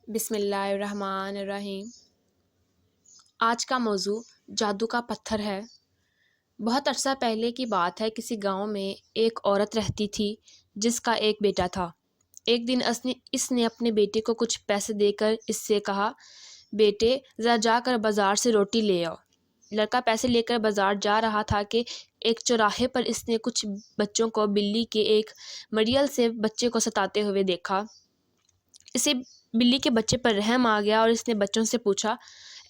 بسم اللہ الرحمن الرحیم۔ آج کا موضوع جادو کا پتھر ہے۔ بہت عرصہ پہلے کی بات ہے، کسی گاؤں میں ایک عورت رہتی تھی جس کا ایک بیٹا تھا۔ ایک دن اس نے اپنے بیٹے کو کچھ پیسے دے کر اس سے کہا، بیٹے ذرا جا کر بازار سے روٹی لے آؤ۔ لڑکا پیسے لے کر بازار جا رہا تھا کہ ایک چوراہے پر اس نے کچھ بچوں کو بلی کے ایک مریل سے بچے کو ستاتے ہوئے دیکھا۔ اسے بلی کے بچے پر رحم آ گیا اور اس نے بچوں سے پوچھا،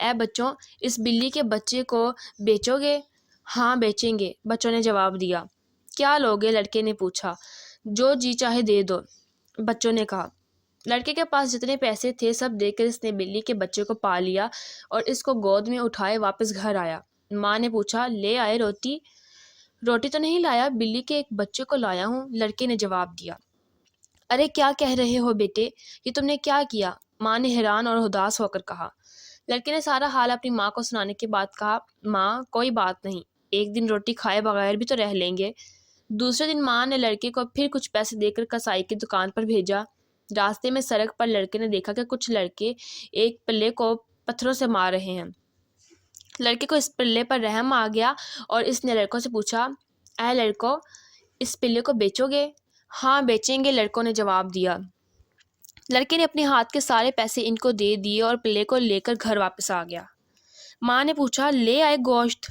اے بچوں، اس بلی کے بچے کو بیچو گے؟ ہاں بیچیں گے، بچوں نے جواب دیا۔ کیا لوگے؟ لڑکے نے پوچھا۔ جو جی چاہے دے دو، بچوں نے کہا۔ لڑکے کے پاس جتنے پیسے تھے سب دے کر اس نے بلی کے بچے کو پا لیا اور اس کو گود میں اٹھائے واپس گھر آیا۔ ماں نے پوچھا، لے آئے روٹی؟ روٹی تو نہیں لایا، بلی کے ایک بچے کو لایا ہوں، لڑکے نے جواب دیا۔ ارے کیا کہہ رہے ہو بیٹے، یہ تم نے کیا کیا؟ ماں نے حیران اور اداس ہو کر کہا۔ لڑکے نے سارا حال اپنی ماں کو سنانے کے بعد کہا، ماں کوئی بات نہیں، ایک دن روٹی کھائے بغیر بھی تو رہ لیں گے۔ دوسرے دن ماں نے لڑکے کو پھر کچھ پیسے دے کر کسائی کی دکان پر بھیجا۔ راستے میں سڑک پر لڑکے نے دیکھا کہ کچھ لڑکے ایک پلے کو پتھروں سے مار رہے ہیں۔ لڑکے کو اس پلے پر رحم آ گیا اور اس نے لڑکوں سے پوچھا، اے لڑکو، اس پلے کو بیچو گے؟ ہاں بیچیں گے، لڑکوں نے جواب دیا۔ لڑکے نے اپنے ہاتھ کے سارے پیسے ان کو دے دیے اور پلے کو لے کر گھر واپس آ گیا۔ ماں نے پوچھا، لے آئے گوشت؟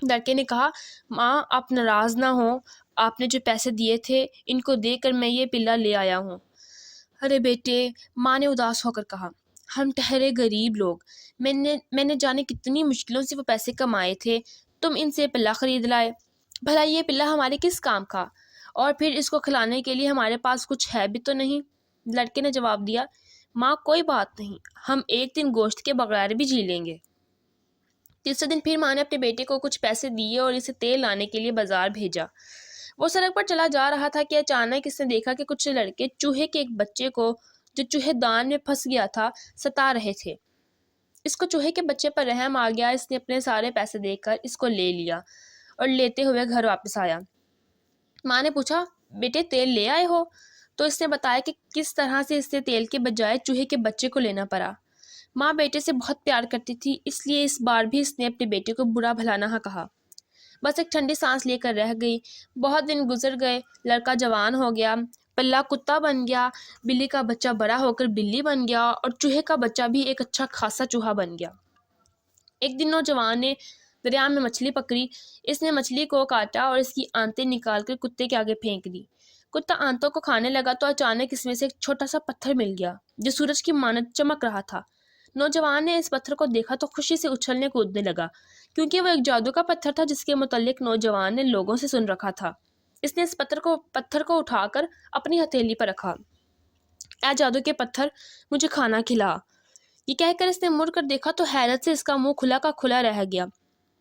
لڑکے نے کہا، ماں آپ ناراض نہ ہو، آپ نے جو پیسے دیے تھے ان کو دے کر میں یہ پلا لے آیا ہوں۔ ارے بیٹے، ماں نے اداس ہو کر کہا، ہم ٹھہرے غریب لوگ، میں نے جانے کتنی مشکلوں سے وہ پیسے کمائے تھے، تم ان سے پلا خرید لائے؟ بھلا یہ پلا ہمارے کس کام کا؟ اور پھر اس کو کھلانے کے لیے ہمارے پاس کچھ ہے بھی تو نہیں۔ لڑکے نے جواب دیا، ماں کوئی بات نہیں، ہم ایک دن گوشت کے بغیر بھی جی لیں گے۔ تیسرے دن پھر ماں نے اپنے بیٹے کو کچھ پیسے دیے اور اسے تیل لانے کے لیے بازار بھیجا۔ وہ سڑک پر چلا جا رہا تھا کہ اچانک اس نے دیکھا کہ کچھ لڑکے چوہے کے ایک بچے کو جو چوہے دان میں پھنس گیا تھا ستا رہے تھے۔ اس کو چوہے کے بچے پر رحم آ گیا، اس نے اپنے سارے پیسے دے کر اس کو لے لیا اور لیتے ہوئے گھر واپس آیا۔ ماں نے پوچھا، بیٹے تیل لے آئے ہو؟ تو اس نے بتایا کہ کس طرح سے اس سے تیل کے بجائے چوہے کے بچے کو لینا پڑا۔ ماں بیٹے سے بہت پیار کرتی تھی، اس لیے اس بار بھی اس نے اپنے بیٹے کو برا بھلا نہ کہا، بس ایک ٹھنڈی سانس لے کر رہ گئی۔ بہت دن گزر گئے، لڑکا جوان ہو گیا، پلا کتا بن گیا، بلی کا بچہ بڑا ہو کر بلی بن گیا اور چوہے کا بچہ بھی ایک اچھا خاصا چوہا بن گیا۔ ایک دن نوجوان نے دریا میں مچھلی پکڑی، اس نے مچھلی کو کاٹا اور اس کی آنتیں نکال کر کتے کے آگے پھینک دی۔ کتا آنتوں کو کھانے لگا تو اچانک اس میں سے ایک چھوٹا سا پتھر مل گیا جو سورج کی مانند چمک رہا تھا۔ نوجوان نے اس پتھر کو دیکھا تو خوشی سے اچھلنے کودنے لگا، کیونکہ وہ ایک جادو کا پتھر تھا جس کے متعلق نوجوان نے لوگوں سے سن رکھا تھا۔ اس نے اس پتھر کو اٹھا کر اپنی ہتھیلی پر رکھا۔ اے جادو کے پتھر، مجھے کھانا کھلا۔ یہ کہہ کر اس نے مڑ کر دیکھا تو حیرت سے اس کا منہ کھلا کا کھلا رہ گیا۔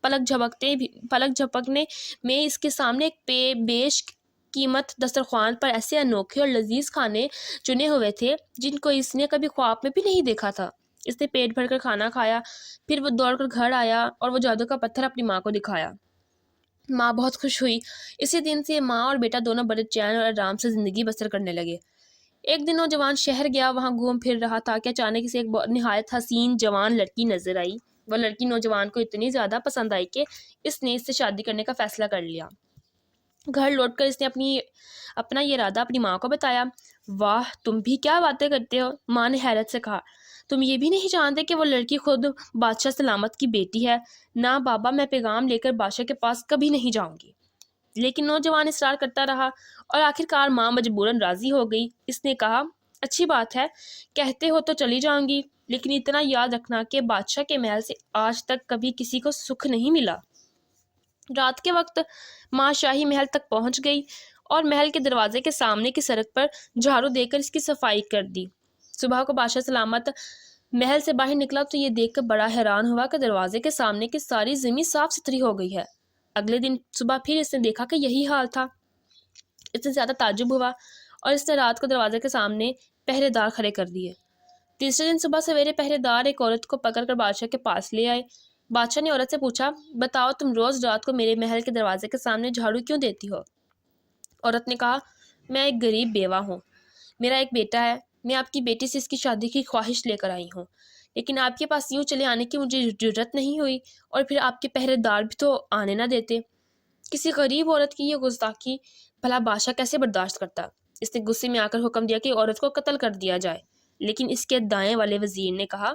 پلک جھپکنے میں اس کے سامنے ایک بیش قیمت دسترخوان پر ایسے انوکھے اور لذیذ کھانے چنے ہوئے تھے جن کو اس نے کبھی خواب میں بھی نہیں دیکھا تھا۔ اس نے پیٹ بھر کر کھانا کھایا، پھر وہ دوڑ کر گھر آیا اور وہ جادو کا پتھر اپنی ماں کو دکھایا۔ ماں بہت خوش ہوئی۔ اسی دن سے ماں اور بیٹا دونوں بڑے چین اور آرام سے زندگی بسر کرنے لگے۔ ایک دن نوجوان شہر گیا، وہاں گھوم پھر رہا تھا کہ اچانک اسے ایک نہایت حسین جوان لڑکی نظر آئی۔ وہ لڑکی نوجوان کو اتنی زیادہ پسند آئی کہ اس نے اس سے شادی کرنے کا فیصلہ کر لیا۔ گھر لوٹ کر اس نے اپنا یہ ارادہ اپنی ماں کو بتایا۔ واہ، تم بھی کیا باتیں کرتے ہو، ماں نے حیرت سے کہا۔ تم یہ بھی نہیں جانتے کہ وہ لڑکی خود بادشاہ سلامت کی بیٹی ہے؟ نہ بابا، میں پیغام لے کر بادشاہ کے پاس کبھی نہیں جاؤں گی۔ لیکن نوجوان اصرار کرتا رہا اور آخرکار ماں مجبوراً راضی ہو گئی۔ اس نے کہا، اچھی بات ہے، کہتے ہو تو چلی جاؤں گی، لیکن اتنا یاد رکھنا کہ بادشاہ کے محل سے آج تک کبھی کسی کو سکھ نہیں ملا۔ رات کے وقت ماں شاہی محل تک پہنچ گئی اور محل کے دروازے کے سامنے کی سڑک پر جھاڑو دے کر اس کی صفائی کر دی۔ صبح کو بادشاہ سلامت محل سے باہر نکلا تو یہ دیکھ کر بڑا حیران ہوا کہ دروازے کے سامنے کی ساری زمین صاف ستھری ہو گئی ہے۔ اگلے دن صبح پھر اس نے دیکھا کہ یہی حال تھا۔ اس سے زیادہ تعجب ہوا اور اس نے رات کو دروازے کے سامنے پہرے دار کھڑے کر دیے۔ تیسرے دن صبح سویرے پہرے دار ایک عورت کو پکڑ کر بادشاہ کے پاس لے آئے۔ بادشاہ نے عورت سے پوچھا، بتاؤ تم روز رات کو میرے محل کے دروازے کے سامنے جھاڑو کیوں دیتی ہو؟ عورت نے کہا، میں ایک غریب بیوہ ہوں، میرا ایک بیٹا ہے، میں آپ کی بیٹی سے اس کی شادی کی خواہش لے کر آئی ہوں، لیکن آپ کے پاس یوں چلے آنے کی مجھے جرت نہیں ہوئی، اور پھر آپ کے پہرے دار بھی تو آنے نہ دیتے۔ کسی غریب عورت کی یہ گستاخی بھلا بادشاہ کیسے برداشت کرتا؟ اس نے غصے میں آ کر حکم دیا کہ عورت کو قتل کر دیا جائے، لیکن اس کے دائیں والے وزیر نے کہا،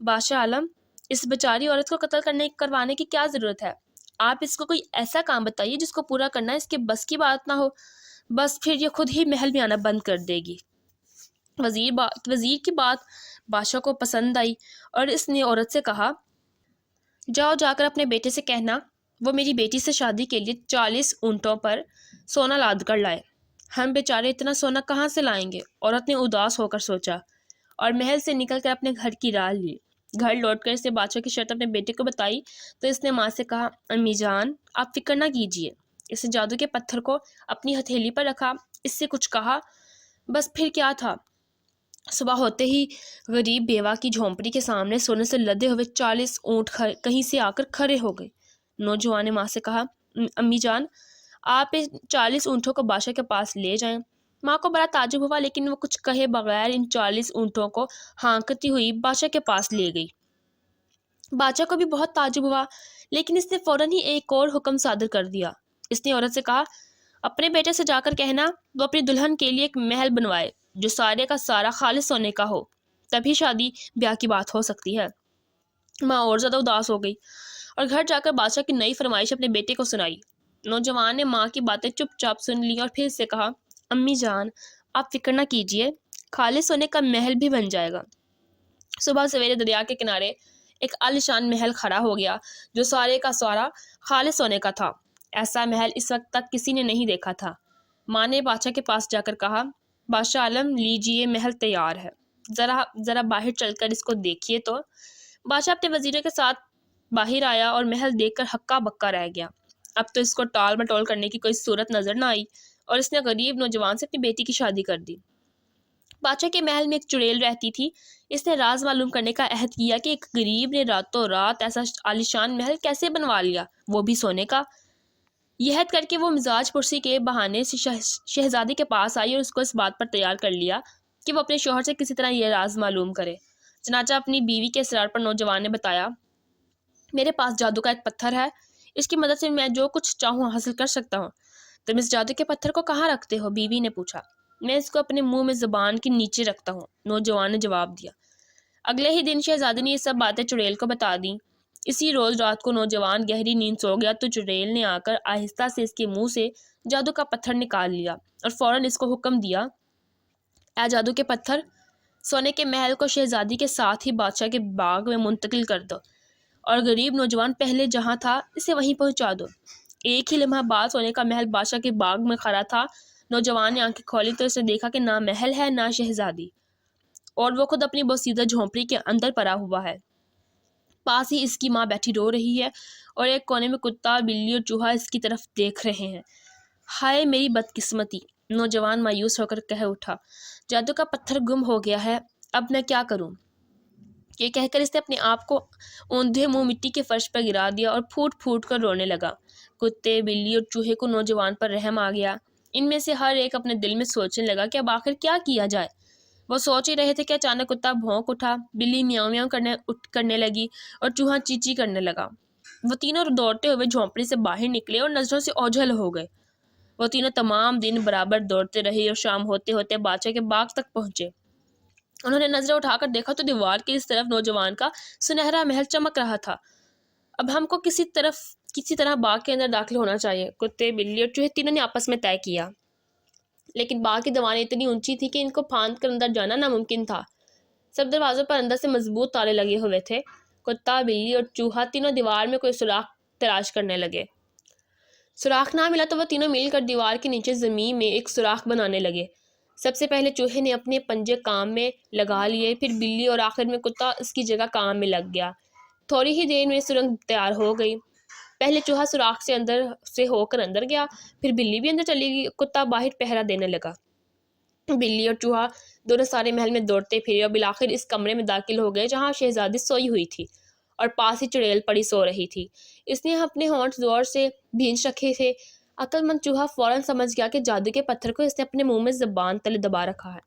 بادشاہ عالم، اس بیچاری عورت کو قتل کروانے کی کیا ضرورت ہے؟ آپ اس کو کوئی ایسا کام بتائیے جس کو پورا کرنا اس کے بس کی بات نہ ہو، بس پھر یہ خود ہی محل میں آنا بند کر دے گی۔ وزیر کی بات بادشاہ کو پسند آئی اور اس نے عورت سے کہا، جاؤ جا کر اپنے بیٹے سے کہنا وہ میری بیٹی سے شادی کے لیے 40 اونٹوں پر سونا لاد کر لائے۔ ہم بیچارے اتنا سونا کہاں سے لائیں گے؟ عورت نے اداس ہو کر سوچا اور محل سے نکل کر اپنے گھر کی راہ لی۔ گھر لوٹ کر اس نے بادشاہ کی شرط اپنے بیٹے کو بتائی تو اس نے ماں سے کہا، امی جان، آپ فکر نہ کیجیے۔ اس نے جادو کے پتھر کو اپنی ہتھیلی پر رکھا، اس سے کچھ کہا، بس پھر کیا تھا، صبح ہوتے ہی غریب بیوہ کی جھونپڑی کے سامنے سونے سے لدے ہوئے 40 اونٹ کہیں سے آ کر کھڑے ہو گئے۔ نوجوان نے ماں سے کہا، امی جان، آپ ان 40 اونٹوں کو بادشاہ کے پاس لے جائیں۔ ماں کو بڑا تعجب ہوا، لیکن وہ کچھ کہے بغیر ان 40 اونٹوں کو ہانکتی ہوئی بادشاہ کے پاس لے گئی۔ بادشاہ کو بھی بہت تعجب ہوا، لیکن اس نے فوراً ہی ایک اور حکم صادر کر دیا۔ اس نے عورت سے کہا، اپنے بیٹے سے جا کر کہنا وہ اپنی دلہن کے لیے ایک محل بنوائے جو سارے کا سارا خالص سونے کا ہو، تبھی شادی بیاہ کی بات ہو سکتی ہے۔ ماں اور زیادہ اداس ہو گئی اور گھر جا کر بادشاہ کی نئی فرمائش اپنے بیٹے کو سنائی۔ نوجوان نے ماں کی باتیں چپ چاپ سن لی اور پھر سے کہا، امی جان، آپ فکر نہ کیجیے، خالص سونے کا محل بھی بن جائے گا۔ صبح سویرے دریا کے کنارے ایک عالیشان محل کھڑا ہو گیا جو سارے کا سارا خالص سونے کا تھا۔ ایسا محل اس وقت تک کسی نے نہیں دیکھا تھا۔ ماں نے بادشاہ کے پاس جا کر کہا، بادشاہ عالم، لیجیے، محل تیار ہے، ذرا باہر چل کر اس کو دیکھیے تو۔ بادشاہ اپنے وزیروں کے ساتھ باہر آیا اور محل دیکھ کر ہکا بکا رہ گیا۔ اب تو اس کو ٹال مٹول کرنے کی کوئی صورت نظر نہ آئی اور اس نے غریب نوجوان سے اپنی بیٹی کی شادی کر دی۔ بادشاہ کے محل میں ایک چڑیل رہتی تھی۔ اس نے راز معلوم کرنے کا عہد کیا کہ ایک غریب نے راتوں رات ایسا عالیشان محل کیسے بنوا لیا، وہ بھی سونے کا۔ یہ عہد کر کے وہ مزاج پرسی کے بہانے سے شہزادی کے پاس آئی اور اس کو اس بات پر تیار کر لیا کہ وہ اپنے شوہر سے کسی طرح یہ راز معلوم کرے۔ چنانچہ اپنی بیوی کے اصرار پر نوجوان نے بتایا، میرے پاس جادو کا ایک پتھر ہے، اس کی مدد سے میں جو کچھ چاہوں حاصل کر سکتا ہوں۔ تم اس جادو کے پتھر کو کہاں رکھتے ہو؟ بیوی نے پوچھا۔ میں اس کو اپنے منہ میں زبان کے نیچے رکھتا ہوں، نوجوان نے جواب دیا۔ اگلے ہی دن شہزادی نے یہ سب باتیں چڑیل کو بتا دیں۔ اسی روز رات کو نوجوان گہری نیند سو گیا تو چڑیل نے آ کر آہستہ سے اس کے منہ سے جادو کا پتھر نکال لیا اور فوراً اس کو حکم دیا، اے جادو کے پتھر، سونے کے محل کو شہزادی کے ساتھ ہی بادشاہ کے باغ میں منتقل کر دو اور غریب نوجوان پہلے جہاں تھا اسے وہیں پہنچا دو۔ ایک ہی لمحہ بعد سونے کا محل بادشاہ کے باغ میں کھڑا تھا۔ نوجوان نے آنکھیں کھولی تو اسے دیکھا کہ نہ محل ہے نہ شہزادی، اور وہ خود اپنی بوسیدہ جھونپڑی کے اندر پڑا ہوا ہے۔ پاس ہی اس کی ماں بیٹھی رو رہی ہے اور ایک کونے میں کتا، بلی اور چوہا اس کی طرف دیکھ رہے ہیں۔ ہائے میری بدقسمتی، نوجوان مایوس ہو کر کہہ اٹھا، جادو کا پتھر گم ہو گیا ہے، اب میں کیا کروں؟ یہ کہہ کر اس نے اپنے آپ کو اوندھے منہ مٹی کے فرش پر گرا دیا اور پھوٹ پھوٹ کر رونے لگا۔ کتے، بلی اور چوہے کو نوجوان پر رحم آ گیا۔ ان میں سے ہر ایک اپنے دل میں سوچنے لگا کہ اب آخر کیا کیا جائے۔ وہ سوچ ہی رہے تھے کہ اچانک کتا بھونک اٹھا، بلی میاؤں میاؤں کرنے لگی اور چوہا چیچی کرنے لگا۔ وہ تینوں دوڑتے ہوئے جھونپڑی سے باہر نکلے اور نظروں سے اوجھل ہو گئے۔ وہ تینوں تمام دن برابر دوڑتے رہے اور شام ہوتے ہوتے بادشاہ کے باغ تک پہنچے۔ انہوں نے نظریں اٹھا کر دیکھا تو دیوار کی اس طرف نوجوان کا سنہرا محل چمک رہا تھا۔ اب ہم کو کسی طرح باغ کے اندر داخل ہونا چاہیے، کتے، بلی اور چوہے تینوں نے آپس میں طے کیا۔ لیکن باغ کی دیواریں اتنی اونچی تھی کہ ان کو پھاند کر اندر جانا ناممکن تھا۔ سب دروازوں پر اندر سے مضبوط تالے لگے ہوئے تھے۔ کتا، بلی اور چوہا تینوں دیوار میں کوئی سوراخ تلاش کرنے لگے۔ سوراخ نہ ملا تو وہ تینوں مل کر دیوار کے نیچے زمین میں ایک سوراخ بنانے لگے۔ سب سے پہلے چوہے نے اپنے پنجے کام میں لگا لیے، پھر بلی اور آخر میں کتا اس کی جگہ کام میں لگ گیا۔ تھوڑی ہی دیر میں سرنگ تیار ہو گئی۔ پہلے چوہا سوراخ سے ہو کر اندر گیا، پھر بلی بھی اندر چلی گئی، کتا باہر پہرا دینے لگا۔ بلی اور چوہا دونوں سارے محل میں دوڑتے پھرے اور بالآخر اس کمرے میں داخل ہو گئے جہاں شہزادی سوئی ہوئی تھی اور پاس ہی چڑیل پڑی سو رہی تھی۔ اس نے اپنے ہونٹ زور سے بھینچ رکھے تھے۔ عقل مند چوہا فوراً سمجھ گیا کہ جادو کے پتھر کو اس نے اپنے منہ میں زبان تلے دبا رکھا ہے۔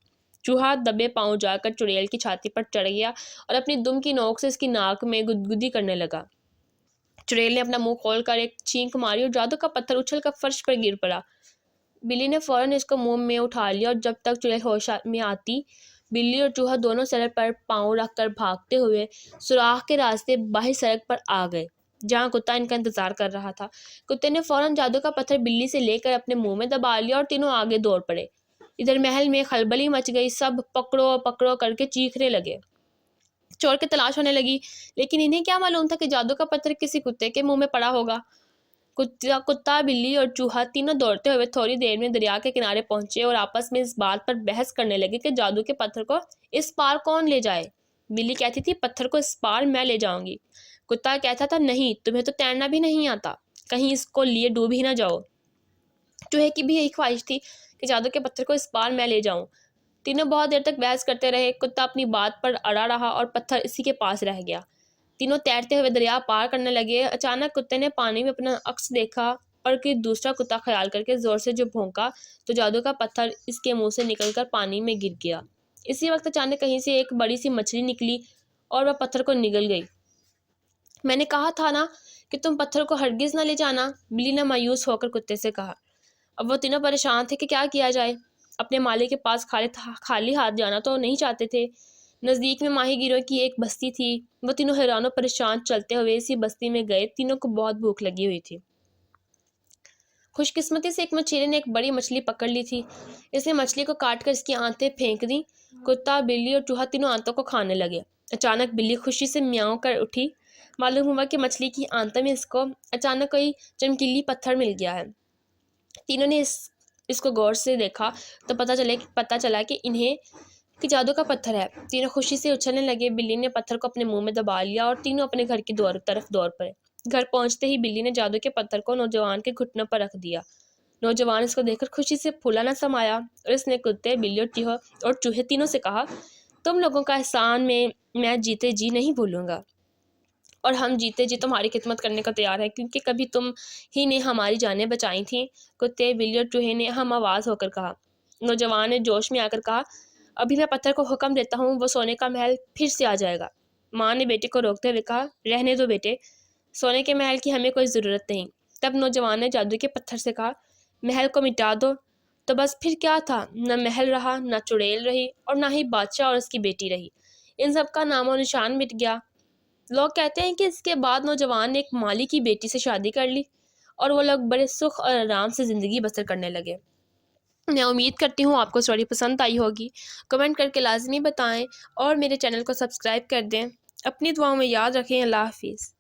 چوہا دبے پاؤں جا کر چڑیل کی چھاتی پر چڑھ گیا اور اپنی دم کی نوک سے اس کی ناک میں گدگدی کرنے لگا۔ چڑیل نے اپنا منہ کھول کر ایک چینک ماری اور جادو کا پتھر اچھل کر فرش پر گر پڑا۔ بلی نے فوراً اس کو منہ میں اٹھا لیا اور جب تک چڑیل ہوش میں آتی، بلی اور چوہا دونوں سڑک پر پاؤں رکھ کر بھاگتے ہوئے سوراخ کے راستے باہر سڑک پر آ گئے، جہاں کتا ان کا انتظار کر رہا تھا۔ کتے نے فوراً جادو کا پتھر بلی سے لے کر اپنے منہ میں دبا لیا اور تینوں آگے دوڑ پڑے۔ ادھر محل میں خلبلی مچ گئی، سب پکڑو پکڑو کر کے چیخنے لگے، چور کی تلاش ہونے لگی، لیکن انہیں کیا معلوم تھا کہ جادو کا پتھر کسی کتے کے منہ میں پڑا ہوگا۔ کتا، بلی اور چوہا تینوں دوڑتے ہوئے تھوڑی دیر میں دریا کے کنارے پہنچے اور آپس میں اس بات پر بحث کرنے لگے کہ جادو کے پتھر کو اس پار کون لے جائے۔ بلی کہتی تھی پتھر کو اس پار میں لے جاؤں گی۔ کتا کہتا تھا نہیں، تمہیں تو تیرنا بھی نہیں آتا، کہیں اس کو لیے ڈوب ہی نہ جاؤ۔ چوہے کی بھی یہی خواہش تھی کہ جادو کے پتھر کو اس پار میں لے جاؤں۔ تینوں بہت دیر تک بحث کرتے رہے۔ کتا اپنی بات پر اڑا رہا اور پتھر اسی کے پاس رہ گیا۔ تینوں تیرتے ہوئے دریا پار کرنے لگے۔ اچانک کتے نے پانی میں اپنا عکس دیکھا اور کہ دوسرا کتا خیال کر کے زور سے جو بھونکا تو جادو کا پتھر اس کے منہ سے نکل کر پانی میں گر گیا۔ اسی وقت اچانک کہیں سے ایک بڑی سی مچھلی نکلی اور وہ پتھر کو نگل گئی۔ میں نے کہا تھا نا کہ تم پتھر کو ہرگز نہ لے جانا، بلی نے مایوس ہو کر کتے سے کہا۔ اب وہ تینوں پریشان تھے کہ کیا کیا جائے۔ اپنے مالک کے پاس خالی ہاتھ جانا تو نہیں چاہتے تھے۔ نزدیک میں ماہی گیروں کی ایک بستی تھی۔ وہ تینوں حیران و پریشان چلتے ہوئے اسی بستی میں گئے۔ تینوں کو بہت بھوک لگی ہوئی تھی۔ خوش قسمتی سے ایک مچھلی نے ایک بڑی مچھلی پکڑ لی تھی۔ اس نے مچھلی کو کاٹ کر اس کی آنتیں پھینک دیں۔ کتا، بلی اور چوہا تینوں آنتوں کو کھانے لگے۔ اچانک بلی خوشی سے میاؤں کر اٹھی۔ معلوم ہوا کہ مچھلی کی آنتوں میں اس کو اچانک کوئی چمکیلی پتھر مل گیا ہے۔ تینوں نے اس کو غور سے دیکھا تو پتہ چلا کہ انہیں کہ جادو کا پتھر ہے۔ تینوں خوشی سے اچھلنے لگے۔ بلی نے پتھر کو اپنے منہ میں دبا لیا اور تینوں اپنے گھر کی طرف دوڑ پڑے۔ گھر پہنچتے ہی بلی نے جادو کے پتھر کو نوجوان کے گھٹنوں پر رکھ دیا۔ نوجوان اس کو دیکھ کر خوشی سے پھولا نہ سمایا اور اس نے کتے، بلی اور چوہے تینوں سے کہا، تم لوگوں کا احسان میں جیتے جی نہیں بھولوں گا، اور ہم جیتے جی تمہاری خدمت کرنے کو تیار ہیں، کیونکہ کبھی تم ہی نے ہماری جانیں بچائی تھیں۔ کتے، بلی اور چوہے نے ہم آواز ہو کر کہا۔ نوجوان نے جوش میں آ کر کہا، ابھی میں پتھر کو حکم دیتا ہوں، وہ سونے کا محل پھر سے آ جائے گا۔ ماں نے بیٹے کو روکتے ہوئے کہا، رہنے دو بیٹے، سونے کے محل کی ہمیں کوئی ضرورت نہیں۔ تب نوجوان نے جادو کے پتھر سے کہا، محل کو مٹا دو۔ تو بس پھر کیا تھا، نہ محل رہا، نہ چڑیل رہی، اور نہ ہی بادشاہ اور اس کی بیٹی رہی۔ ان سب کا نام و نشان مٹ گیا۔ لوگ کہتے ہیں کہ اس کے بعد نوجوان نے ایک مالی کی بیٹی سے شادی کر لی اور وہ لوگ بڑے سکھ اور آرام سے زندگی بسر کرنے لگے۔ میں امید کرتی ہوں آپ کو اسٹوری پسند آئی ہوگی۔ کمنٹ کر کے لازمی بتائیں اور میرے چینل کو سبسکرائب کر دیں۔ اپنی دعاؤں میں یاد رکھیں۔ اللہ حافظ۔